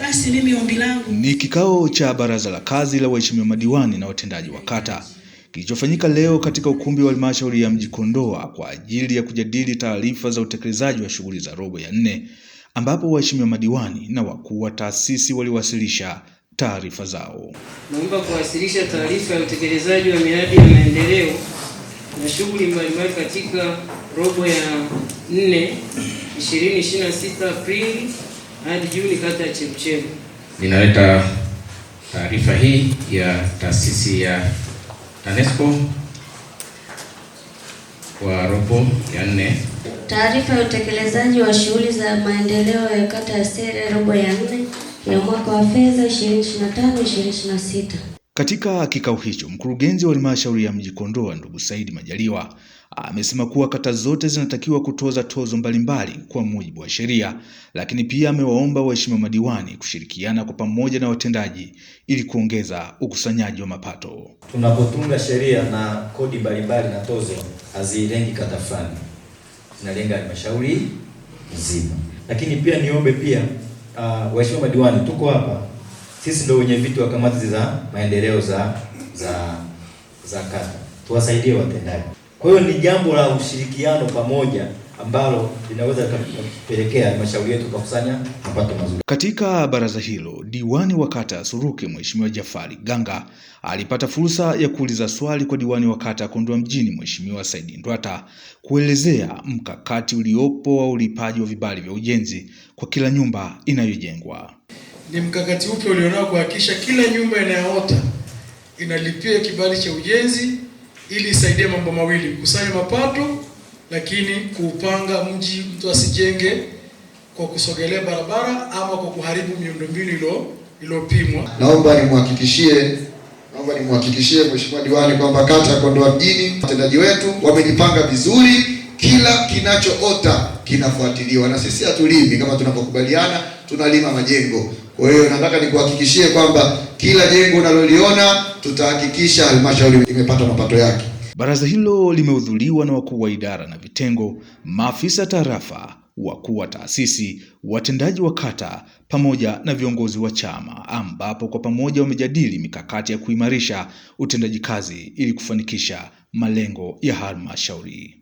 Basi mimi ombi langu ni kikao cha baraza la kazi la waheshimiwa madiwani na watendaji wa kata kilichofanyika leo katika ukumbi wa halmashauri ya mji Kondoa kwa ajili ya kujadili taarifa za utekelezaji wa shughuli za robo ya 4, ambapo waheshimiwa madiwani na wakuu wa taasisi waliwasilisha taarifa zao. Naomba kuwasilisha taarifa ya utekelezaji wa miradi ya maendeleo na shughuli mbalimbali katika robo ya 4 2026 Aprili hadi Juni kata ya Chemchem. Ninaleta taarifa hii ya taasisi ya TANESCO kwa robo ya 4. Taarifa ya utekelezaji wa shughuli za maendeleo ya kata ya Sere robo ya 4 ya mwaka wa fedha 2025-2026. Katika kikao hicho, mkurugenzi wa halmashauri ya mji Kondoa ndugu Saidi Majaliwa amesema kuwa kata zote zinatakiwa kutoza tozo mbalimbali kwa mujibu wa sheria, lakini pia amewaomba waheshimiwa madiwani kushirikiana kwa pamoja na watendaji ili kuongeza ukusanyaji wa mapato. Tunapotunga sheria na kodi mbalimbali na tozo hazilengi kata fulani, zinalenga halmashauri nzima. Lakini pia niombe pia waheshimiwa madiwani, tuko hapa sisi ndio wenye viti wa kamati za maendeleo za kata, tuwasaidie watendaji. Kwa hiyo ni jambo la ushirikiano pamoja ambalo linaweza kupelekea halmashauri yetu kukusanya mapato mazuri. Katika baraza hilo, diwani wa kata ya Suruke Mheshimiwa Jafari Ganga alipata fursa ya kuuliza swali kwa diwani wa kata ya Kondoa mjini Mheshimiwa Saidi Ndwata kuelezea mkakati uliopo wa ulipaji wa vibali vya ujenzi kwa kila nyumba inayojengwa. Ni mkakati upi ulionao kuhakikisha kila nyumba inayoota inalipia kibali cha ujenzi ili isaidie mambo mawili: kusanya mapato, lakini kuupanga mji, mtu asijenge kwa kusogelea barabara ama kwa kuharibu miundombinu iliyopimwa. Naomba nimhakikishie Mheshimiwa diwani kwamba kata ya Kondoa mjini watendaji wetu wamejipanga vizuri, kila kinachoota kinafuatiliwa, na sisi hatulimi kama tunapokubaliana, tunalima majengo. Kwa hiyo nataka nikuhakikishie kwamba kila jengo unaloliona tutahakikisha halmashauri imepata mapato yake. Baraza hilo limehudhuriwa na wakuu wa idara na vitengo, maafisa tarafa, wakuu wa taasisi, watendaji wa kata pamoja na viongozi wa chama, ambapo kwa pamoja wamejadili mikakati ya kuimarisha utendaji kazi ili kufanikisha malengo ya halmashauri.